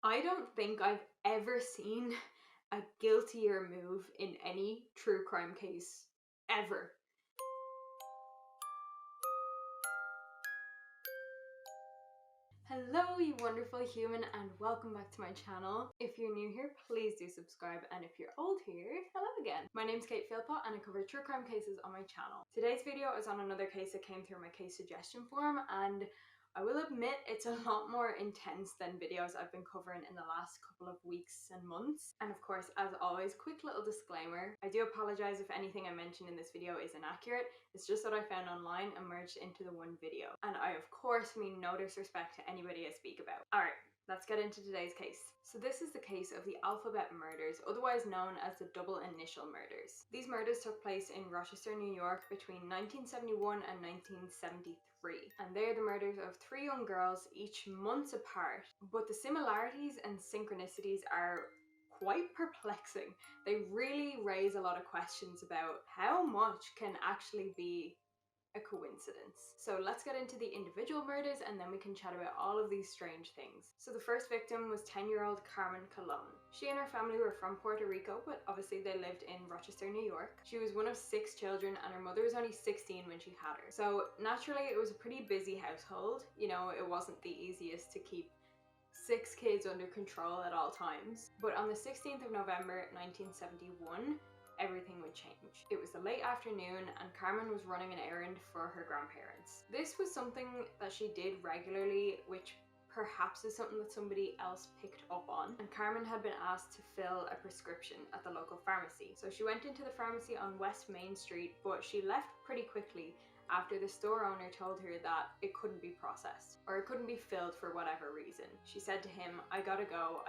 I don't think I've ever seen a guiltier move in any true crime case ever. Hello, you wonderful human, and welcome back to my channel. If you're new here, please do subscribe, and if you're old here, hello again. My name's Kate Philpott and I cover true crime cases on my channel. Today's video is on another case that came through my case suggestion form, and I will admit it's a lot more intense than videos I've been covering in the last couple of weeks and months. And of course, as always, quick little disclaimer. I do apologize if anything I mention in this video is inaccurate. It's just what I found online and merged into the one video. And I of course mean no disrespect to anybody I speak about. Alright, let's get into today's case. So this is the case of the Alphabet Murders, otherwise known as the Double Initial Murders. These murders took place in Rochester, New York between 1971 and 1973. And they're the murders of 3 young girls, each months apart. But the similarities and synchronicities are quite perplexing. They really raise a lot of questions about how much can actually be a coincidence. So let's get into the individual murders and then we can chat about all of these strange things. So the first victim was 10-year-old Carmen Colon. She and her family were from Puerto Rico, but obviously they lived in Rochester, New York. She was one of 6 children and her mother was only 16 when she had her. So naturally it was a pretty busy household. You know, it wasn't the easiest to keep 6 kids under control at all times. But on the 16th of November 1971, everything would change. It was the late afternoon and Carmen was running an errand for her grandparents. This was something that she did regularly, which perhaps is something that somebody else picked up on, and Carmen had been asked to fill a prescription at the local pharmacy. So she went into the pharmacy on West Main Street, but she left pretty quickly after the store owner told her that it couldn't be processed, or it couldn't be filled for whatever reason. She said to him, "I gotta go,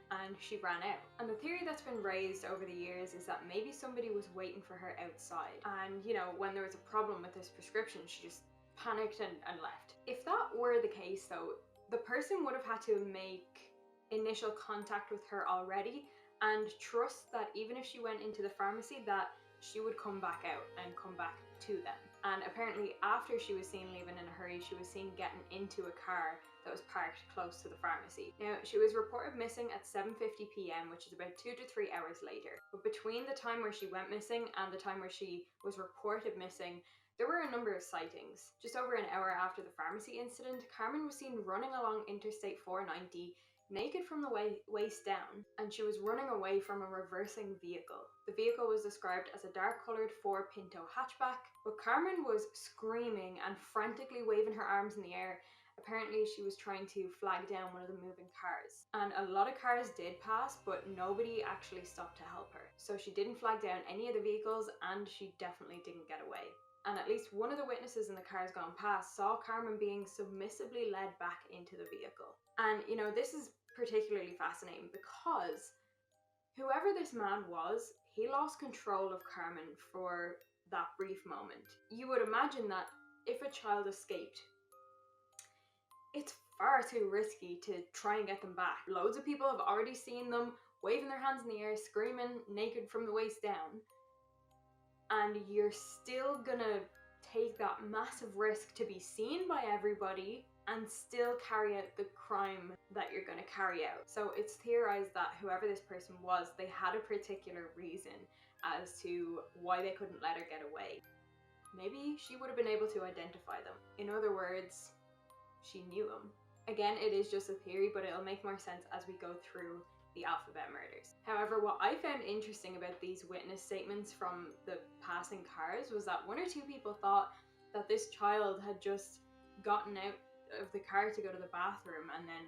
and she ran out. And the theory that's been raised over the years is that maybe somebody was waiting for her outside, and you know, when there was a problem with this prescription, she just panicked and left. If that were the case though, the person would have had to make initial contact with her already and trust that even if she went into the pharmacy that she would come back out and come back to them. And apparently after she was seen leaving in a hurry, she was seen getting into a car that was parked close to the pharmacy. Now, she was reported missing at 7:50 p.m, which is about 2 to 3 hours later. But between the time where she went missing and the time where she was reported missing, there were a number of sightings. Just over an hour after the pharmacy incident, Carmen was seen running along Interstate 490 naked from the waist down, and she was running away from a reversing vehicle. The vehicle was described as a dark-coloured Ford Pinto hatchback, but Carmen was screaming and frantically waving her arms in the air. Apparently she was trying to flag down one of the moving cars. And a lot of cars did pass, but nobody actually stopped to help her. So she didn't flag down any of the vehicles, and she definitely didn't get away. And at least one of the witnesses in the cars gone past saw Carmen being submissively led back into the vehicle. And you know, this is particularly fascinating because whoever this man was, he lost control of Carmen for that brief moment. You would imagine that if a child escaped, it's far too risky to try and get them back. Loads of people have already seen them waving their hands in the air, screaming, naked from the waist down. And you're still gonna take that massive risk to be seen by everybody and still carry out the crime that you're going to carry out. So it's theorized that whoever this person was, they had a particular reason as to why they couldn't let her get away. Maybe she would have been able to identify them. In other words, she knew them. Again, it is just a theory, but it'll make more sense as we go through the Alphabet Murders. However, what I found interesting about these witness statements from the passing cars was that 1 or 2 people thought that this child had just gotten out of the car to go to the bathroom and then,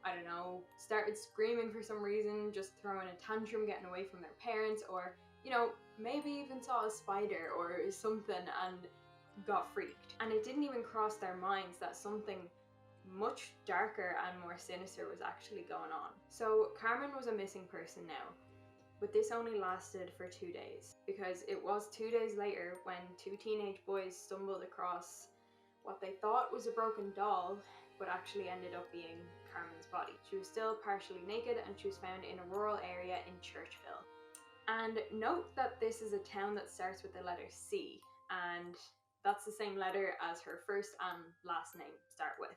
I don't know, started screaming for some reason, just throwing a tantrum, getting away from their parents, or, you know, maybe even saw a spider or something and got freaked. And it didn't even cross their minds that something much darker and more sinister was actually going on. So Carmen was a missing person now, but this only lasted for 2 days, because it was 2 days later when 2 teenage boys stumbled across what they thought was a broken doll, but actually ended up being Carmen's body. She was still partially naked and she was found in a rural area in Churchville. And note that this is a town that starts with the letter C, and that's the same letter as her first and last name start with.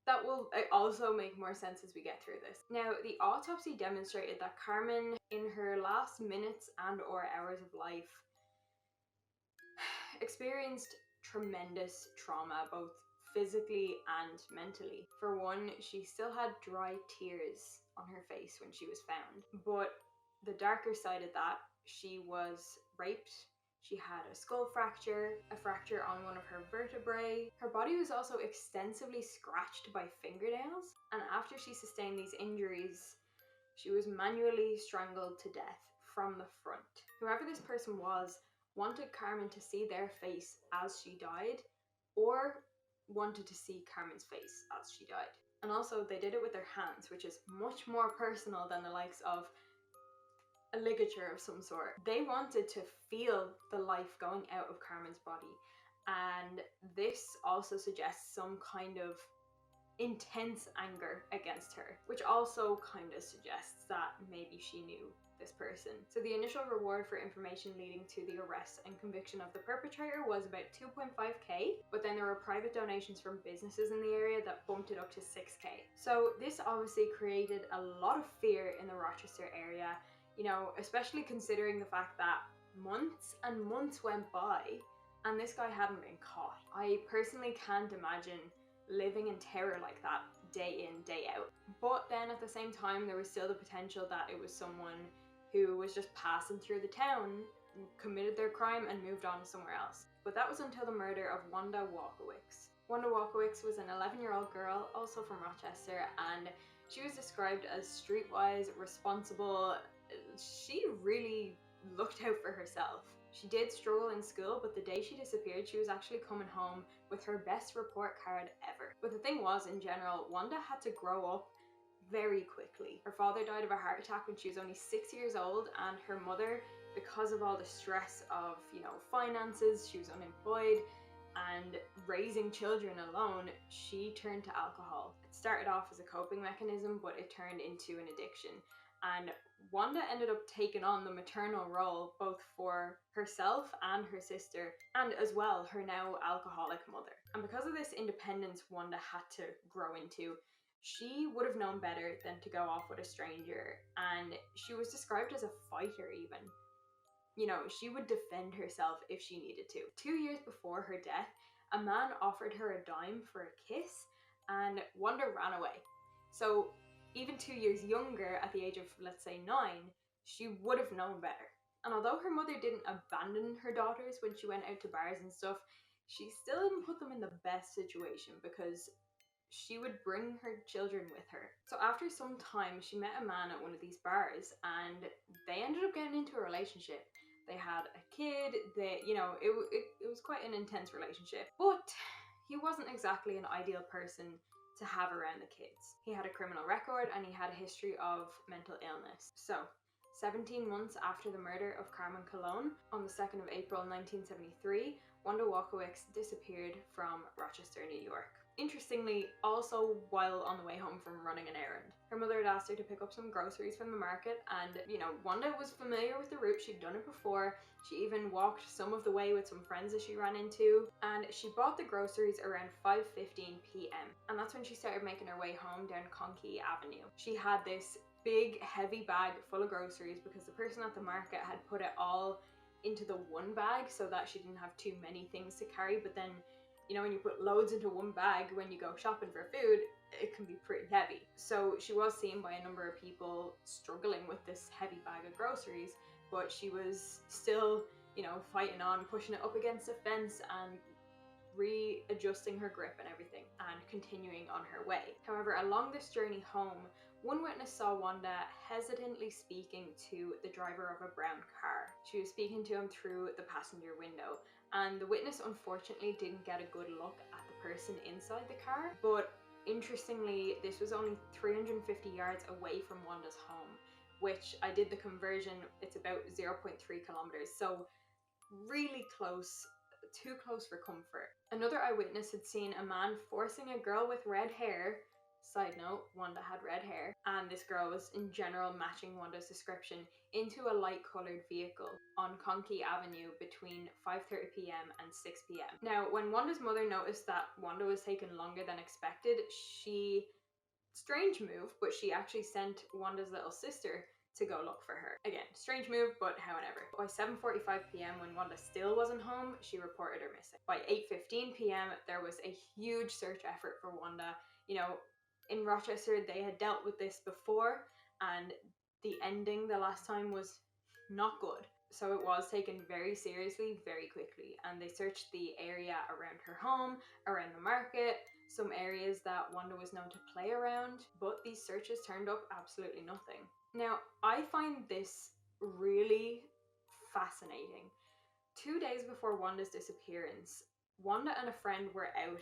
that will also make more sense as we get through this. Now, the autopsy demonstrated that Carmen, in her last minutes and or hours of life, experienced tremendous trauma, both physically and mentally. For one, she still had dry tears on her face when she was found. But the darker side of that, she was raped. She had a skull fracture, a fracture on one of her vertebrae. Her body was also extensively scratched by fingernails, and after she sustained these injuries, she was manually strangled to death from the front. Whoever this person was wanted Carmen to see their face as she died, or wanted to see Carmen's face as she died. And also, they did it with their hands, which is much more personal than the likes of a ligature of some sort. They wanted to feel the life going out of Carmen's body, and this also suggests some kind of intense anger against her, which also kind of suggests that maybe she knew this person. So the initial reward for information leading to the arrest and conviction of the perpetrator was about 2.5k, but then there were private donations from businesses in the area that bumped it up to 6k. So this obviously created a lot of fear in the Rochester area, you know, especially considering the fact that months and months went by and this guy hadn't been caught. I personally can't imagine living in terror like that day in, day out. But then at the same time, there was still the potential that it was someone who was just passing through the town, committed their crime and moved on somewhere else. But that was until the murder of Wanda Walker-Wicks. Wanda Walker-Wicks was an 11-year-old girl, also from Rochester, and she was described as streetwise, responsible. She really looked out for herself. She did struggle in school, but the day she disappeared, she was actually coming home with her best report card ever. But the thing was, in general, Wanda had to grow up very quickly. Her father died of a heart attack when she was only 6 years old, and her mother, because of all the stress of, you know, finances, she was unemployed, and raising children alone, she turned to alcohol. It started off as a coping mechanism, but it turned into an addiction. And Wanda ended up taking on the maternal role both for herself and her sister, and as well her now alcoholic mother. And because of this independence Wanda had to grow into, she would have known better than to go off with a stranger, and she was described as a fighter even. You know, she would defend herself if she needed to. 2 years before her death, a man offered her a dime for a kiss, and Wanda ran away. So even 2 years younger, at the age of, let's say, 9, she would have known better. And although her mother didn't abandon her daughters when she went out to bars and stuff, she still didn't put them in the best situation, because she would bring her children with her. So after some time, she met a man at one of these bars, and they ended up getting into a relationship. They had a kid. You know, it was quite an intense relationship. But he wasn't exactly an ideal person to have around the kids. He had a criminal record and he had a history of mental illness. So 17 months after the murder of Carmen Colon, on the 2nd of April 1973, Wanda Walker-Wicks disappeared from Rochester, New York. Interestingly, also while on the way home from running an errand. Her mother had asked her to pick up some groceries from the market, and, you know, Wanda was familiar with the route. She'd done it before. She even walked some of the way with some friends that she ran into, and she bought the groceries around 5:15 p.m. And that's when she started making her way home down Conkey Avenue. She had this big heavy bag full of groceries because the person at the market had put it all into the one bag so that she didn't have too many things to carry. But then, you know, when you put loads into one bag when you go shopping for food, it can be pretty heavy. So she was seen by a number of people struggling with this heavy bag of groceries, but she was still, you know, fighting on, pushing it up against a fence and readjusting her grip and everything, and continuing on her way. However, along this journey home, one witness saw Wanda hesitantly speaking to the driver of a brown car. She was speaking to him through the passenger window, and the witness unfortunately didn't get a good look at the person inside the car. But interestingly, this was only 350 yards away from Wanda's home, which I did the conversion, it's about 0.3 kilometers, so really close. Too close for comfort. Another eyewitness had seen a man forcing a girl with red hair Side note, Wanda had red hair, and this girl was in general matching Wanda's description into a light coloured vehicle on Conkey Avenue between 5:30 p.m. and 6 p.m. Now, when Wanda's mother noticed that Wanda was taking longer than expected, strange move, but she actually sent Wanda's little sister to go look for her. Again, strange move, but however. By 7:45 p.m, when Wanda still wasn't home, she reported her missing. By 8:15 p.m, there was a huge search effort for Wanda. You know, in Rochester, they had dealt with this before, and the ending the last time was not good. So it was taken very seriously, very quickly, and they searched the area around her home, around the market, some areas that Wanda was known to play around, but these searches turned up absolutely nothing. Now, I find this really fascinating. 2 days before Wanda's disappearance, Wanda and a friend were out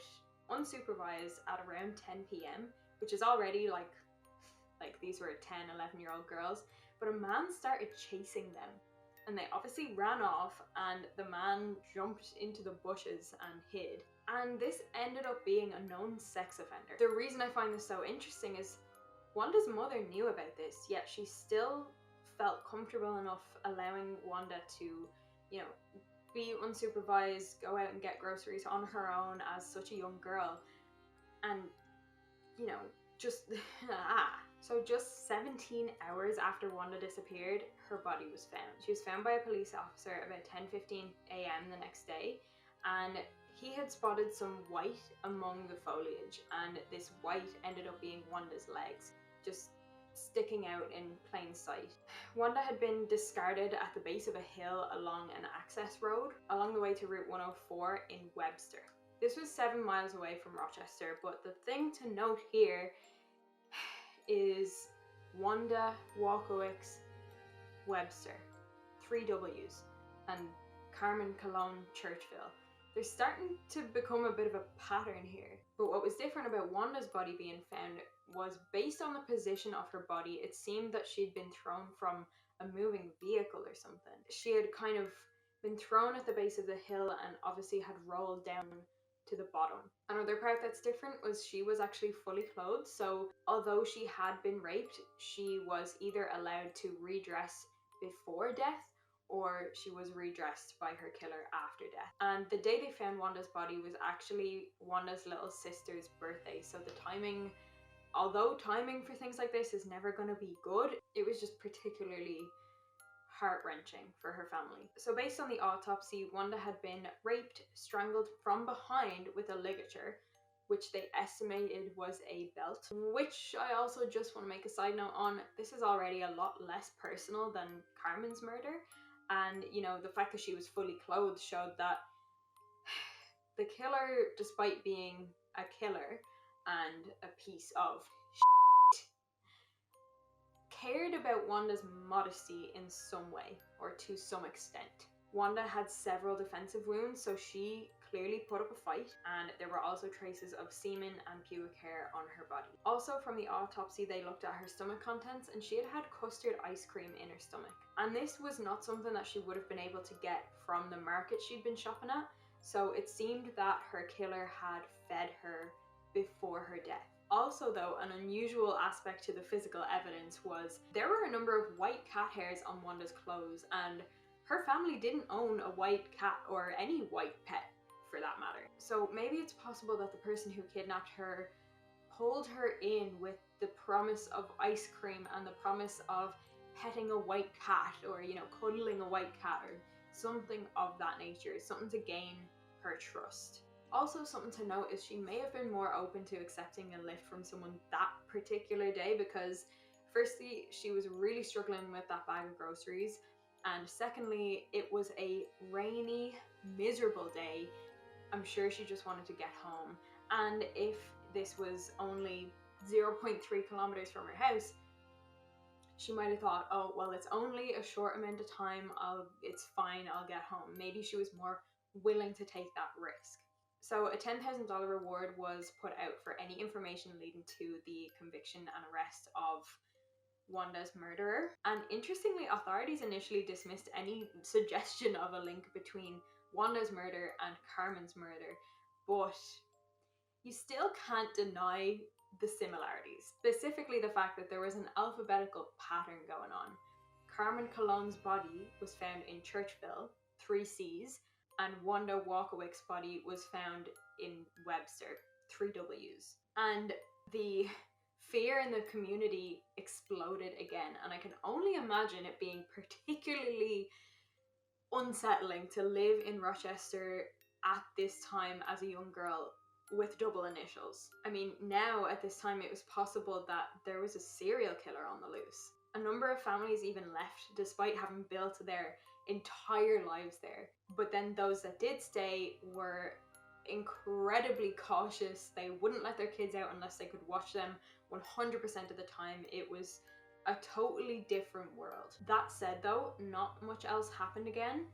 unsupervised at around 10 p.m, which is already like these were 10, 11-year-old girls, but a man started chasing them. And they obviously ran off, and the man jumped into the bushes and hid. And this ended up being a known sex offender. The reason I find this so interesting is Wanda's mother knew about this, yet she still felt comfortable enough allowing Wanda to, you know, be unsupervised, go out and get groceries on her own as such a young girl. And, you know, just So just 17 hours after Wanda disappeared, her body was found. She was found by a police officer about 10:15 a.m. the next day, and he had spotted some white among the foliage, and this white ended up being Wanda's legs, just sticking out in plain sight. Wanda had been discarded at the base of a hill along an access road, along the way to Route 104 in Webster. This was 7 miles away from Rochester, but the thing to note here is Wanda Walker-Wicks Webster, 3 W's, and Carmen Colon Churchville. There's starting to become a bit of a pattern here. But what was different about Wanda's body being found was based on the position of her body, it seemed that she'd been thrown from a moving vehicle or something. She had kind of been thrown at the base of the hill and obviously had rolled down to the bottom. Another part that's different was she was actually fully clothed, so although she had been raped, she was either allowed to redress before death or she was redressed by her killer after death. And the day they found Wanda's body was actually Wanda's little sister's birthday, so the timing, although timing for things like this is never going to be good, it was just particularly heart-wrenching for her family. So based on the autopsy, Wanda had been raped, strangled from behind with a ligature, which they estimated was a belt, which I also just want to make a side note on. This is already a lot less personal than Carmen's murder, and you know, the fact that she was fully clothed showed that the killer, despite being a killer and a piece of cared about Wanda's modesty in some way, or to some extent. Wanda had several defensive wounds, so she clearly put up a fight, and there were also traces of semen and pubic hair on her body. Also, from the autopsy, they looked at her stomach contents, and she had had custard ice cream in her stomach. And this was not something that she would have been able to get from the market she'd been shopping at, so it seemed that her killer had fed her before her death. Also though, an unusual aspect to the physical evidence was there were a number of white cat hairs on Wanda's clothes, and her family didn't own a white cat or any white pet for that matter. So maybe it's possible that the person who kidnapped her pulled her in with the promise of ice cream and the promise of petting a white cat, or you know, cuddling a white cat or something of that nature, something to gain her trust. Also, something to note is she may have been more open to accepting a lift from someone that particular day because firstly, she was really struggling with that bag of groceries, and secondly, it was a rainy, miserable day. I'm sure she just wanted to get home, and if this was only 0.3 kilometers from her house, she might have thought, oh, well, it's only a short amount of time, it's fine, I'll get home. Maybe she was more willing to take that risk. So a $10,000 reward was put out for any information leading to the conviction and arrest of Wanda's murderer. And interestingly, authorities initially dismissed any suggestion of a link between Wanda's murder and Carmen's murder, but you still can't deny the similarities. Specifically the fact that there was an alphabetical pattern going on. Carmen Colon's body was found in Churchville, 3 C's, and Wanda Walker-Wicks' body was found in Webster, 3 W's. And the fear in the community exploded again, and I can only imagine it being particularly unsettling to live in Rochester at this time as a young girl with double initials. I mean, now at this time it was possible that there was a serial killer on the loose. A number of families even left despite having built their entire lives there. But then those that did stay were incredibly cautious. They wouldn't let their kids out unless they could watch them 100% of the time. It was a totally different world. That said though, not much else happened again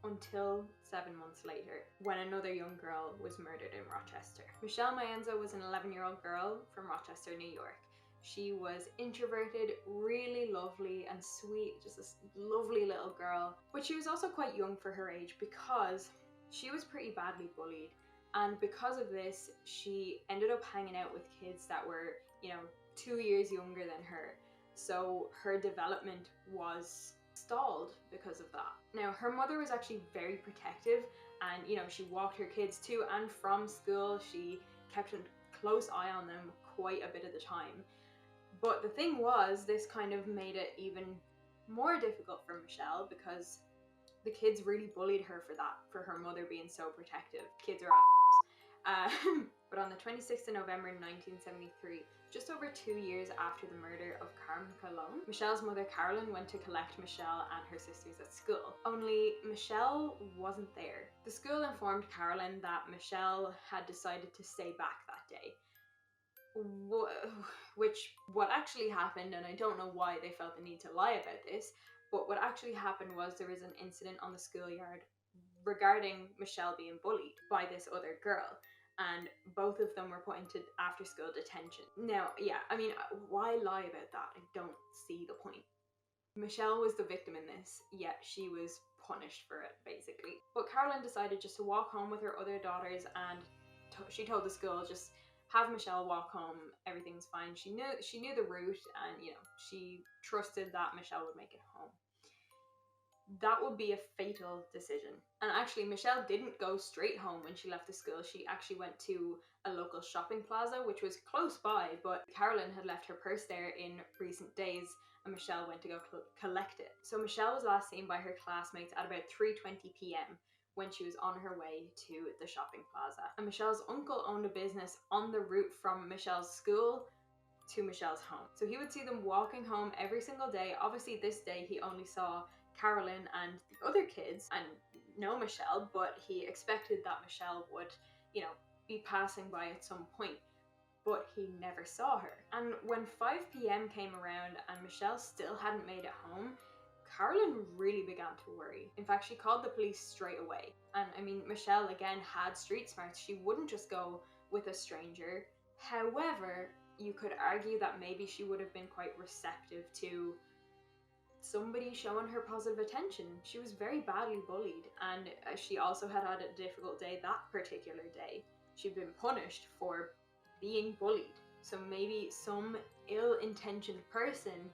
until 7 months later, when another young girl was murdered in Rochester. Michelle Maenza was an 11-year-old girl from Rochester, New York. She was introverted, really lovely and sweet, just this lovely little girl. But she was also quite young for her age because she was pretty badly bullied. And because of this, she ended up hanging out with kids that were, 2 years younger than her. So her development was stalled because of that. Now, her mother was actually very protective and, she walked her kids to and from school. She kept a close eye on them quite a bit of the time. But the thing was, this kind of made it even more difficult for Michelle because the kids really bullied her for that, for her mother being so protective. Kids are But on the 26th of November 1973, just over 2 years after the murder of Carmen Colon, Michelle's mother Carolyn went to collect Michelle and her sisters at school. Only Michelle wasn't there. The school informed Carolyn that Michelle had decided to stay back that day. Which, what actually happened, and I don't know why they felt the need to lie about this, but what actually happened was there was an incident on the schoolyard regarding Michelle being bullied by this other girl, and both of them were put into after school detention. Now, yeah, I mean, why lie about that? I don't see the point. Michelle was the victim in this, yet she was punished for it, basically. But Carolyn decided just to walk home with her other daughters, and she told the school, just have Michelle walk home, everything's fine. She knew the route, and she trusted that Michelle would make it home. That would be a fatal decision. And actually, Michelle didn't go straight home when she left the school. She actually went to a local shopping plaza, which was close by, but Carolyn had left her purse there in recent days, and Michelle went to go collect it. So Michelle was last seen by her classmates at about 3:20 p.m. when she was on her way to the shopping plaza. And Michelle's uncle owned a business on the route from Michelle's school to Michelle's home. So he would see them walking home every single day. Obviously this day he only saw Carolyn and the other kids and no Michelle, but he expected that Michelle would, be passing by at some point. But he never saw her. And when 5 p.m. came around and Michelle still hadn't made it home, Carolyn really began to worry. In fact, she called the police straight away. And I mean, Michelle again had street smarts. She wouldn't just go with a stranger. However, you could argue that maybe she would have been quite receptive to somebody showing her positive attention. She was very badly bullied, and she also had a difficult day that particular day. She'd been punished for being bullied. So maybe some ill-intentioned person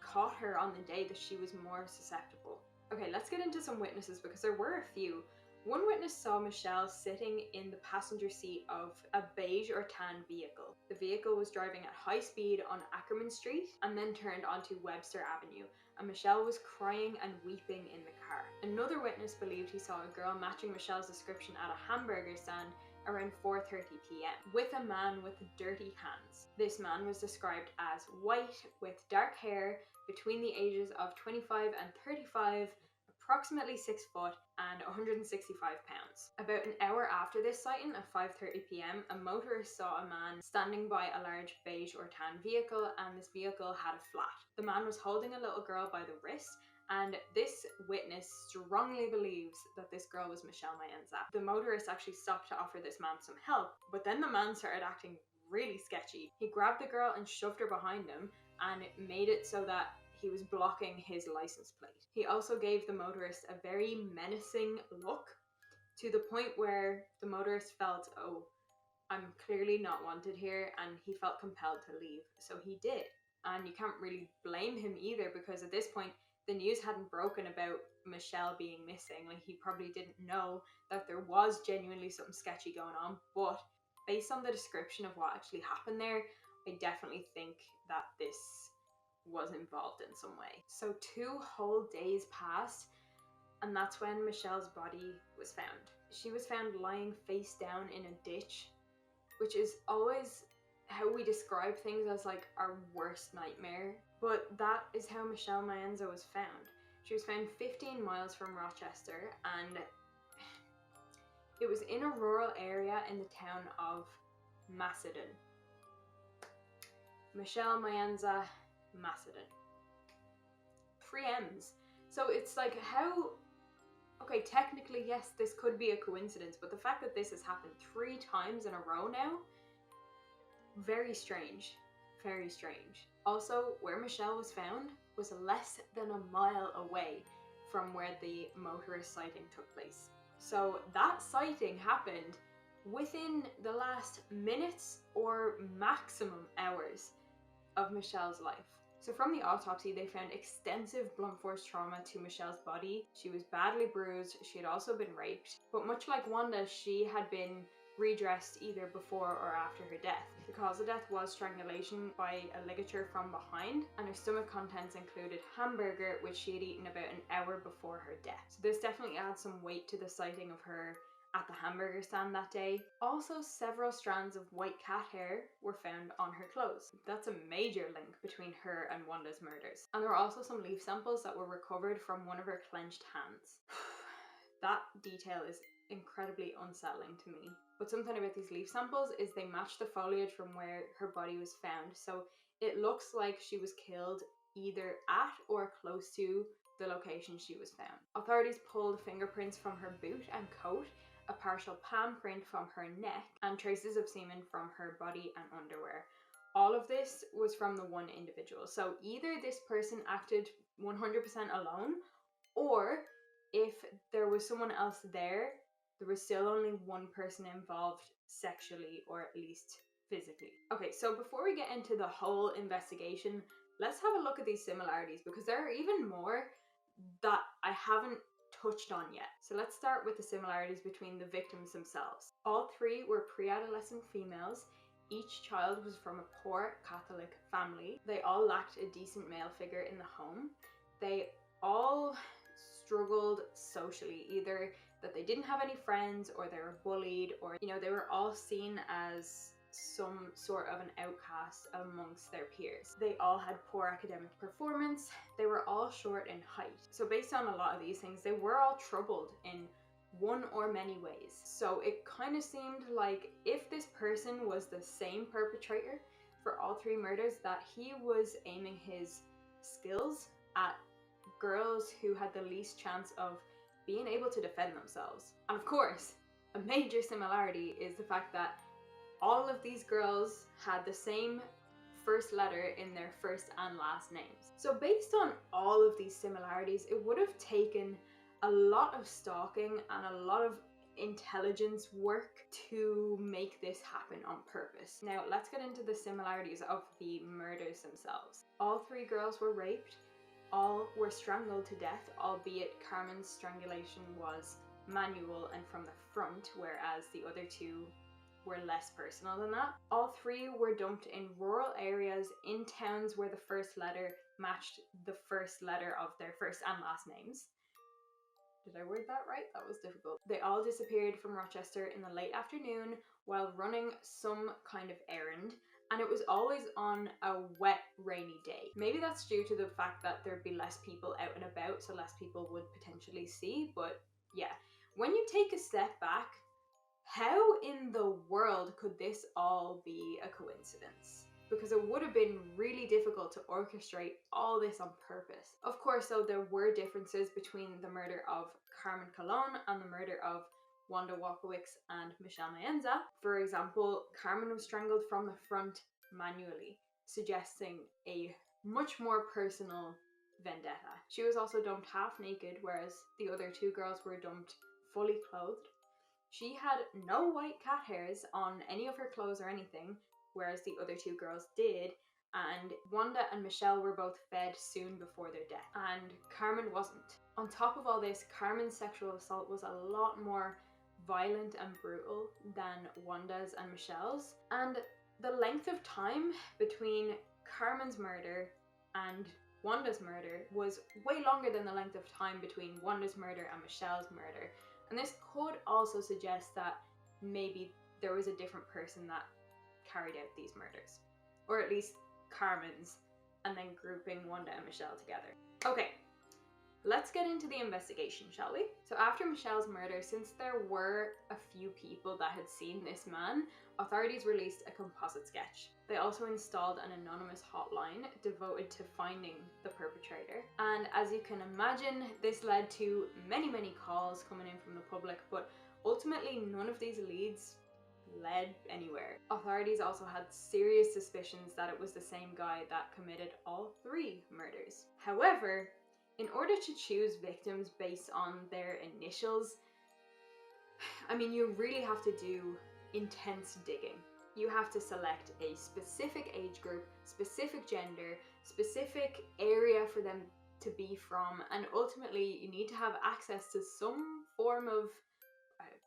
caught her on the day that she was more susceptible. Okay, let's get into some witnesses because there were a few. One witness saw Michelle sitting in the passenger seat of a beige or tan vehicle. The vehicle was driving at high speed on Ackerman Street and then turned onto Webster Avenue, and Michelle was crying and weeping in the car. Another witness believed he saw a girl matching Michelle's description at a hamburger stand around 4:30 p.m. with a man with dirty hands. This man was described as white with dark hair between the ages of 25 and 35, approximately 6 foot and 165 pounds. About an hour after this sighting at 5:30 p.m, a motorist saw a man standing by a large beige or tan vehicle, and this vehicle had a flat. The man was holding a little girl by the wrist, and this witness strongly believes that this girl was Michelle Maenza. The motorist actually stopped to offer this man some help, but then the man started acting really sketchy. He grabbed the girl and shoved her behind him, and made it so that he was blocking his license plate. He also gave the motorist a very menacing look, to the point where the motorist felt, oh, I'm clearly not wanted here, and he felt compelled to leave, so he did. And you can't really blame him either, because at this point the news hadn't broken about Michelle being missing. Like, he probably didn't know that there was genuinely something sketchy going on, but based on the description of what actually happened there, I definitely think that this was involved in some way. So 2 whole days passed, and that's when Michelle's body was found. She was found lying face down in a ditch, which is always how we describe things as like our worst nightmare. But that is how Michelle Maenza was found. She was found 15 miles from Rochester, and it was in a rural area in the town of Macedon. Michelle Maenza, Macedon. 3 M's. So it's like, how... Okay, technically, yes, this could be a coincidence, but the fact that this has happened 3 times in a row now, very strange. Very strange. Also, where Michelle was found was less than a mile away from where the motorist sighting took place. So that sighting happened within the last minutes or maximum hours of Michelle's life. So from the autopsy, they found extensive blunt force trauma to Michelle's body. She was badly bruised. She had also been raped. But much like Wanda, she had been redressed either before or after her death. The cause of death was strangulation by a ligature from behind, and her stomach contents included hamburger, which she had eaten about an hour before her death. So this definitely adds some weight to the sighting of her at the hamburger stand that day. Also, several strands of white cat hair were found on her clothes. That's a major link between her and Wanda's murders. And there were also some leaf samples that were recovered from one of her clenched hands. That detail is incredibly unsettling to me. But something about these leaf samples is they match the foliage from where her body was found. So it looks like she was killed either at or close to the location she was found. Authorities pulled fingerprints from her boot and coat, a partial palm print from her neck, and traces of semen from her body and underwear. All of this was from the one individual. So either this person acted 100% alone, or if there was someone else there, there was still only one person involved sexually, or at least physically. Okay, so before we get into the whole investigation, let's have a look at these similarities, because there are even more that I haven't touched on yet. So let's start with the similarities between the victims themselves. All 3 were pre-adolescent females. Each child was from a poor Catholic family. They all lacked a decent male figure in the home. They all struggled socially, either that they didn't have any friends, or they were bullied, or, you know, they were all seen as some sort of an outcast amongst their peers. They all had poor academic performance. They were all short in height. So based on a lot of these things, they were all troubled in one or many ways. So it kind of seemed like if this person was the same perpetrator for all 3 murders, that he was aiming his skills at girls who had the least chance of being able to defend themselves. And of course, a major similarity is the fact that all of these girls had the same first letter in their first and last names. So based on all of these similarities, it would have taken a lot of stalking and a lot of intelligence work to make this happen on purpose. Now let's get into the similarities of the murders themselves. All 3 girls were raped. All were strangled to death, albeit Carmen's strangulation was manual and from the front, whereas the other 2 were less personal than that. All 3 were dumped in rural areas in towns where the first letter matched the first letter of their first and last names. Did I word that right? That was difficult. They all disappeared from Rochester in the late afternoon while running some kind of errand, and it was always on a wet, rainy day. Maybe that's due to the fact that there'd be less people out and about, so less people would potentially see, but yeah. When you take a step back, how in the world could this all be a coincidence? Because it would have been really difficult to orchestrate all this on purpose. Of course, though, there were differences between the murder of Carmen Colon and the murder of Wanda Walker-Wicks and Michelle Maenza. For example, Carmen was strangled from the front manually, suggesting a much more personal vendetta. She was also dumped half naked, whereas the other 2 girls were dumped fully clothed. She had no white cat hairs on any of her clothes or anything, whereas the other two girls did. And Wanda and Michelle were both fed soon before their death, and Carmen wasn't. On top of all this, Carmen's sexual assault was a lot more violent and brutal than Wanda's and Michelle's, and the length of time between Carmen's murder and Wanda's murder was way longer than the length of time between Wanda's murder and Michelle's murder. And this could also suggest that maybe there was a different person that carried out these murders, or at least Carmen's, and then grouping Wanda and Michelle together. Okay, let's get into the investigation, shall we? So after Michelle's murder, since there were a few people that had seen this man, authorities released a composite sketch. They also installed an anonymous hotline devoted to finding the perpetrator. And as you can imagine, this led to many calls coming in from the public, but ultimately none of these leads led anywhere. Authorities also had serious suspicions that it was the same guy that committed all 3 murders. However, in order to choose victims based on their initials, I mean, you really have to do intense digging. You have to select a specific age group, specific gender, specific area for them to be from, and ultimately you need to have access to some form of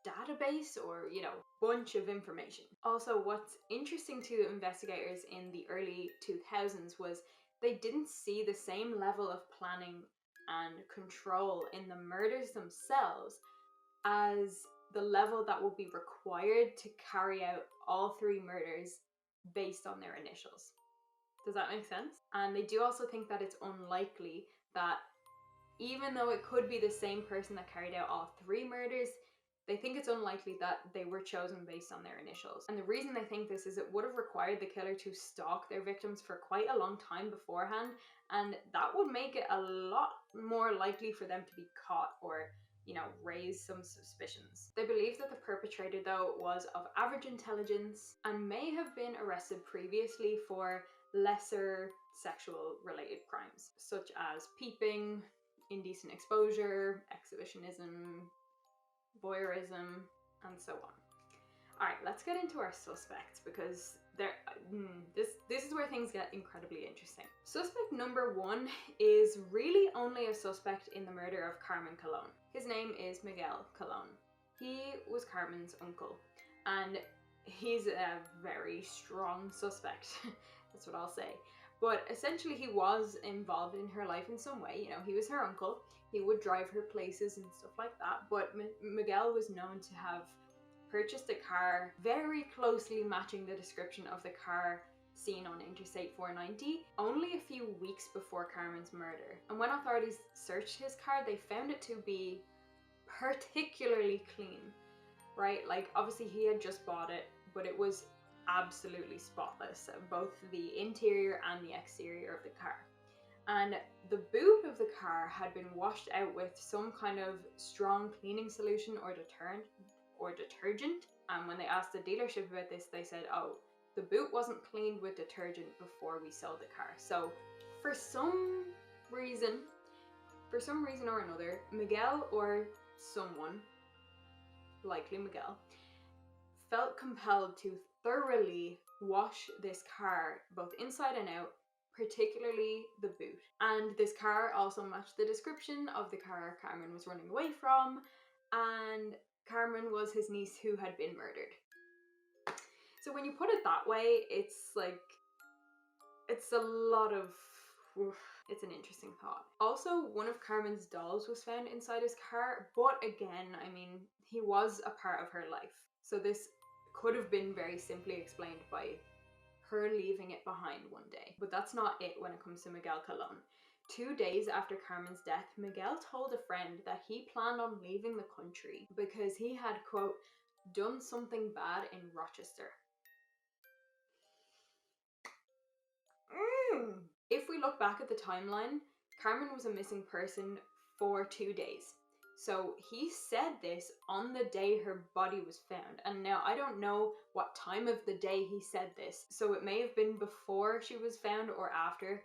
database or, you know, bunch of information. Also, what's interesting to investigators in the early 2000s was they didn't see the same level of planning and control in the murders themselves as the level that would be required to carry out all 3 murders based on their initials. Does that make sense? And they do also think that it's unlikely that, even though it could be the same person that carried out all 3 murders, they think it's unlikely that they were chosen based on their initials. And the reason they think this is it would have required the killer to stalk their victims for quite a long time beforehand, and that would make it a lot more likely for them to be caught or, you know, raise some suspicions. They believe that the perpetrator, though, was of average intelligence and may have been arrested previously for lesser sexual related crimes, such as peeping, indecent exposure, exhibitionism, voyeurism, and so on. Alright, let's get into our suspects, because this is where things get incredibly interesting. Suspect number 1 is really only a suspect in the murder of Carmen Colon. His name is Miguel Colon. He was Carmen's uncle, and he's a very strong suspect. That's what I'll say. But essentially he was involved in her life in some way. You know, he was her uncle. He would drive her places and stuff like that. But Miguel was known to have purchased a car very closely matching the description of the car seen on Interstate 490 only a few weeks before Carmen's murder. And when authorities searched his car, they found it to be particularly clean, right? Like, obviously he had just bought it, but it was absolutely spotless, both the interior and the exterior of the car. And the boot of the car had been washed out with some kind of strong cleaning solution or detergent. And when they asked the dealership about this, they said, oh, the boot wasn't cleaned with detergent before we sold the car. So for some reason or another, Miguel or someone, likely Miguel, felt compelled to thoroughly wash this car both inside and out, particularly the boot. And this car also matched the description of the car Carmen was running away from, and Carmen was his niece who had been murdered. So when you put it that way, it's like, it's a lot of, it's an interesting thought. Also, one of Carmen's dolls was found inside his car, but again, I mean, he was a part of her life. So this could have been very simply explained by her leaving it behind one day. But that's not it when it comes to Miguel Colon. 2 days after Carmen's death, Miguel told a friend that he planned on leaving the country because he had, quote, done something bad in Rochester. If we look back at the timeline, Carmen was a missing person for 2 days. So he said this on the day her body was found. And now I don't know what time of the day he said this. So it may have been before she was found or after.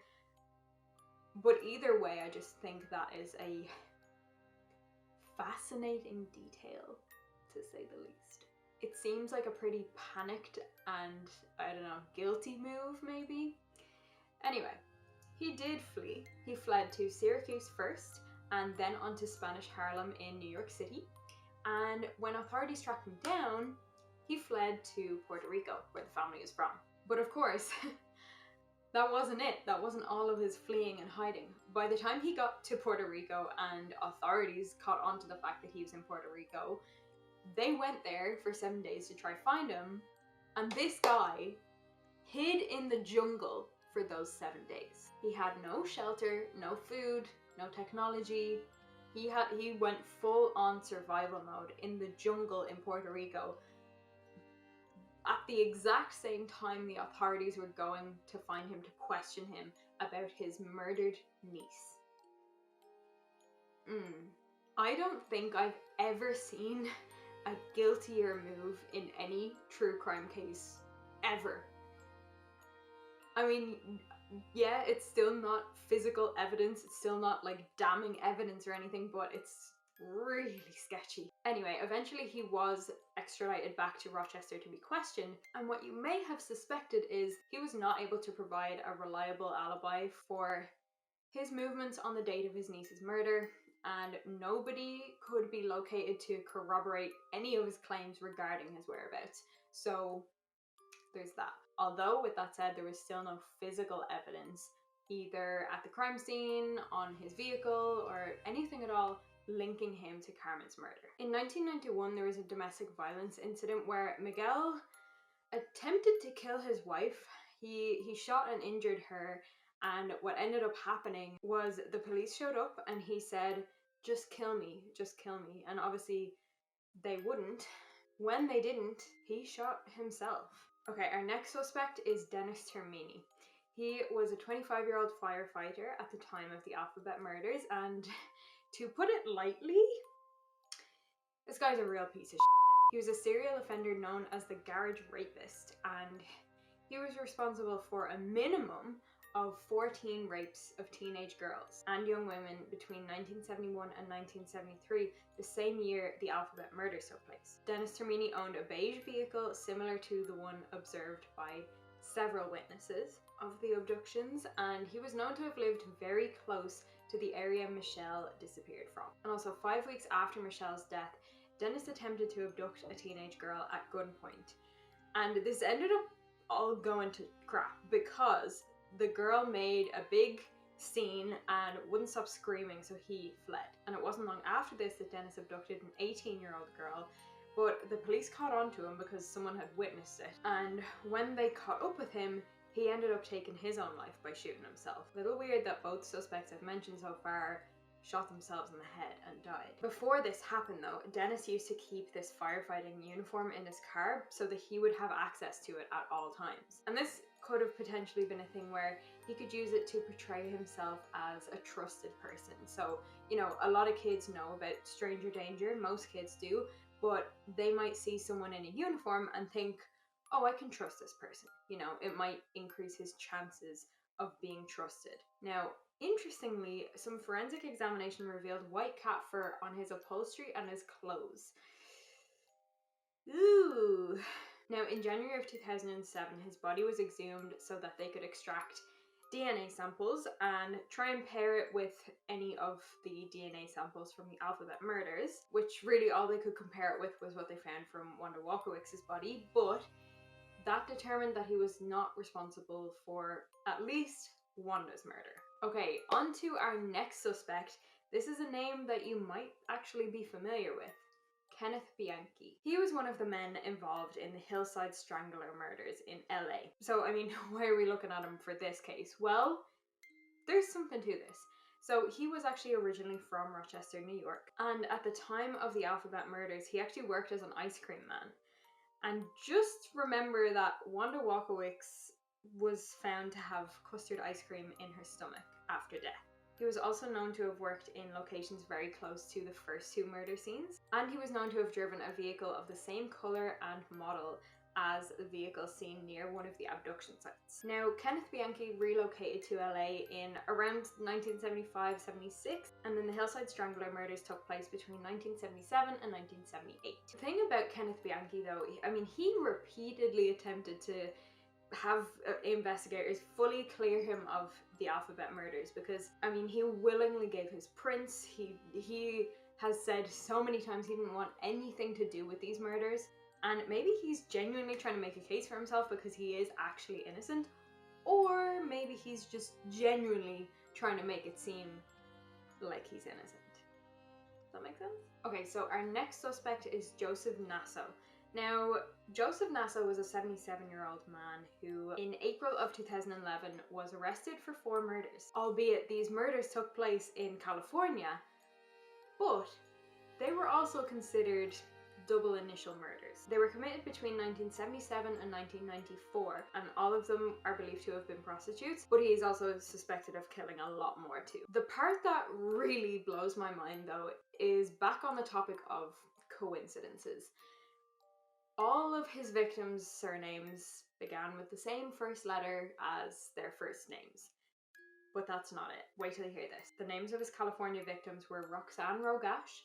But either way, I just think that is a fascinating detail to say the least. It seems like a pretty panicked and, I don't know, guilty move maybe? Anyway, he did flee. He fled to Syracuse first and then on to Spanish Harlem in New York City. And when authorities tracked him down, he fled to Puerto Rico, where the family is from. But of course, that wasn't it. That wasn't all of his fleeing and hiding. By the time he got to Puerto Rico and authorities caught on to the fact that he was in Puerto Rico, they went there for 7 days to try find him, and this guy hid in the jungle for those 7 days. He had no shelter, no food, no technology. He went full on survival mode in the jungle in Puerto Rico at the exact same time the authorities were going to find him to question him about his murdered niece. I don't think I've ever seen a guiltier move in any true crime case ever. I mean, yeah, it's still not physical evidence, it's still not like damning evidence or anything, but it's really sketchy. Anyway, eventually he was extradited back to Rochester to be questioned, and what you may have suspected is he was not able to provide a reliable alibi for his movements on the date of his niece's murder, and nobody could be located to corroborate any of his claims regarding his whereabouts. So there's that. Although, with that said, there was still no physical evidence, either at the crime scene, on his vehicle, or anything at all linking him to Carmen's murder. In 1991, there was a domestic violence incident where Miguel attempted to kill his wife. He shot and injured her, and what ended up happening was the police showed up and he said, "Just kill me, just kill me." And obviously they wouldn't. When they didn't, he shot himself. Okay, our next suspect is Dennis Termini. He was a 25-year-old firefighter at the time of the Alphabet murders, and to put it lightly, this guy's a real piece of shit. He was a serial offender known as the Garage Rapist, and he was responsible for a minimum of 14 rapes of teenage girls and young women between 1971 and 1973, the same year the Alphabet murders took place. Dennis Termini owned a beige vehicle similar to the one observed by several witnesses of the abductions, and he was known to have lived very close to the area Michelle disappeared from. And also 5 weeks after Michelle's death, Dennis attempted to abduct a teenage girl at gunpoint. And this ended up all going to crap because the girl made a big scene and wouldn't stop screaming, so he fled. And it wasn't long after this that Dennis abducted an 18-year-old girl, but the police caught on to him because someone had witnessed it. And when they caught up with him, he ended up taking his own life by shooting himself. A little weird that both suspects I've mentioned so far shot themselves in the head and died. Before this happened though, Dennis used to keep this firefighting uniform in his car so that he would have access to it at all times. And this could have potentially been a thing where he could use it to portray himself as a trusted person. So, you know, a lot of kids know about stranger danger, most kids do, but they might see someone in a uniform and think, oh, I can trust this person. You know, it might increase his chances of being trusted. Now, interestingly, some forensic examination revealed white cat fur on his upholstery and his clothes. Ooh. Now, in January of 2007, his body was exhumed so that they could extract DNA samples and try and pair it with any of the DNA samples from the Alphabet murders, which really all they could compare it with was what they found from Wanda Walker-Wicks' body, but that determined that he was not responsible for at least Wanda's murder. Okay, on to our next suspect. This is a name that you might actually be familiar with. Kenneth Bianchi. He was one of the men involved in the Hillside Strangler murders in LA. So, I mean, why are we looking at him for this case? Well, there's something to this. So, he was actually originally from Rochester, New York. And at the time of the Alphabet murders, he actually worked as an ice cream man. And just remember that Wanda Walker-Wicks was found to have custard ice cream in her stomach after death. He was also known to have worked in locations very close to the first 2 murder scenes, and he was known to have driven a vehicle of the same colour and model as the vehicle seen near one of the abduction sites. Now, Kenneth Bianchi relocated to LA in around 1975-76, and then the Hillside Strangler murders took place between 1977 and 1978. The thing about Kenneth Bianchi though, I mean, he repeatedly attempted to have investigators fully clear him of the Alphabet murders, because I mean, he willingly gave his prints. He has said so many times he didn't want anything to do with these murders, and maybe he's genuinely trying to make a case for himself because he is actually innocent, or maybe he's just genuinely trying to make it seem like he's innocent. Does that make sense? Okay, so our next suspect is Joseph Nasso. Now, Joseph Nasso was a 77-year-old man who, in April of 2011, was arrested for 4 murders. Albeit these murders took place in California, but they were also considered double initial murders. They were committed between 1977 and 1994, and all of them are believed to have been prostitutes, but he is also suspected of killing a lot more too. The part that really blows my mind though is back on the topic of coincidences. All of his victims' surnames began with the same first letter as their first names. But that's not it. Wait till you hear this. The names of his California victims were Roxanne Rogash,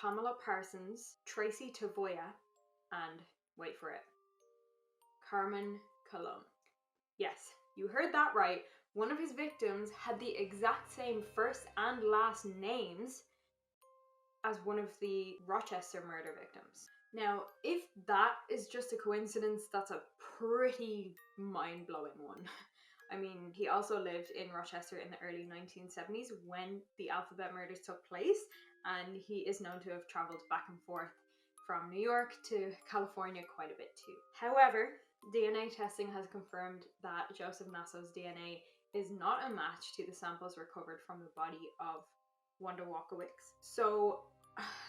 Pamela Parsons, Tracy Tavoya, and, wait for it, Carmen Colon. Yes, you heard that right. One of his victims had the exact same first and last names as one of the Rochester murder victims. Now, if that is just a coincidence, that's a pretty mind-blowing one. I mean, he also lived in Rochester in the early 1970s when the Alphabet murders took place, and he is known to have travelled back and forth from New York to California quite a bit too. However, DNA testing has confirmed that Joseph Nasso's DNA is not a match to the samples recovered from the body of Wanda Walker-Wicks. So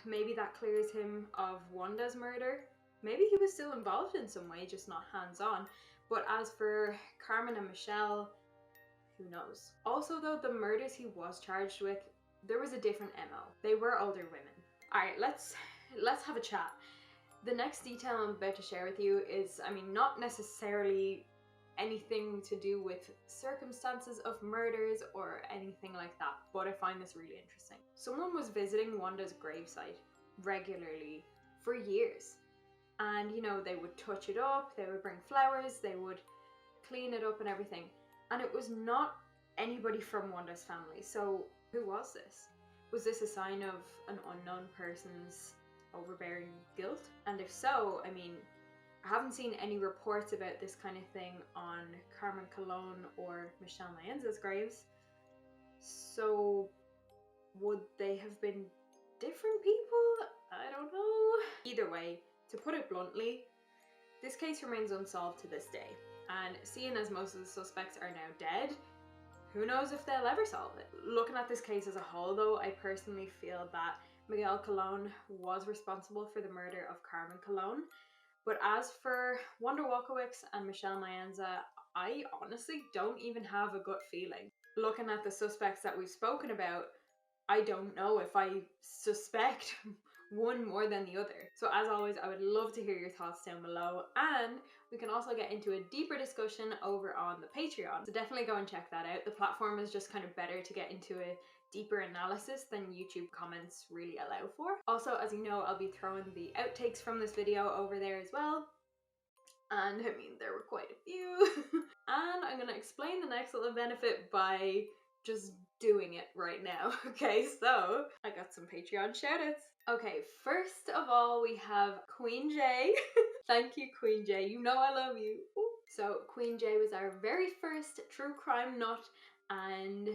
maybe that clears him of Wanda's murder. Maybe he was still involved in some way, just not hands-on. But as for Carmen and Michelle, who knows? Also though, the murders he was charged with, there was a different MO. They were older women. Alright, let's have a chat. The next detail I'm about to share with you is, I mean, not necessarily anything to do with circumstances of murders or anything like that, but I find this really interesting. Someone was visiting Wanda's gravesite regularly for years. And, you know, they would touch it up, they would bring flowers, they would clean it up and everything. And it was not anybody from Wanda's family. So who was this? Was this a sign of an unknown person's overbearing guilt? And if so, I mean, I haven't seen any reports about this kind of thing on Carmen Colon or Michelle Maenza's graves. So would they have been different people? I don't know. Either way, to put it bluntly, this case remains unsolved to this day. And seeing as most of the suspects are now dead, who knows if they'll ever solve it. Looking at this case as a whole though, I personally feel that Miguel Colon was responsible for the murder of Carmen Colon. But as for Wanda Walker-Wicks and Michelle Maenza, I honestly don't even have a gut feeling. Looking at the suspects that we've spoken about, I don't know if I suspect one more than the other. So as always, I would love to hear your thoughts down below, and we can also get into a deeper discussion over on the Patreon. So definitely go and check that out. The platform is just kind of better to get into a deeper analysis than YouTube comments really allow for. Also, as you know, I'll be throwing the outtakes from this video over there as well. And I mean, there were quite a few. And I'm gonna explain the next little benefit by just doing it right now. Okay, so I got some Patreon shoutouts. Okay, first of all, we have Queen J. Thank you, Queen J. You know I love you. Ooh. So Queen J was our very first true crime nut, and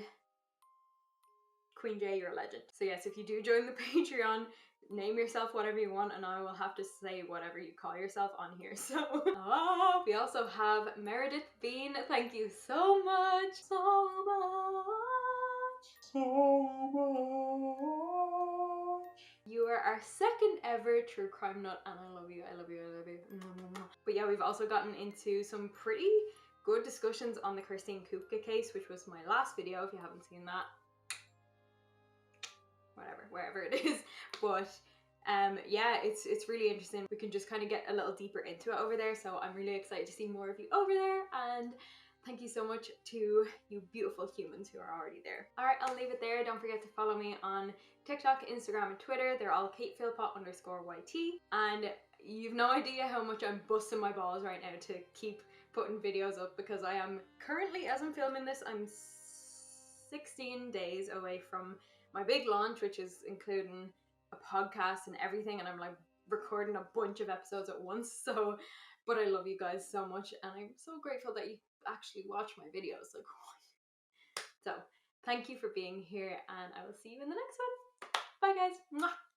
Queen J, you're a legend. So yes, if you do join the Patreon, name yourself whatever you want, and I will have to say whatever you call yourself on here. So we also have Meredith Bean. Thank you so much, so much. You are our second ever true crime nut, and I love you, I love you, I love you. But yeah, we've also gotten into some pretty good discussions on the Christine Kupka case, which was my last video. If you haven't seen that, whatever, wherever it is. But Yeah, it's really interesting. We can just kind of get a little deeper into it over there, so I'm really excited to see more of you over there, and thank you so much to you beautiful humans who are already there. Alright, I'll leave it there. Don't forget to follow me on TikTok, Instagram, and Twitter. They're all KatePhilpott_YT, and you've no idea how much I'm busting my balls right now to keep putting videos up, because I am currently, as I'm filming this, I'm 16 days away from my big launch, which is including a podcast and everything, and I'm like recording a bunch of episodes at once. So, but I love you guys so much, and I'm so grateful that you actually watch my videos. Like, so thank you for being here, and I will see you in the next one. Bye guys. Mwah.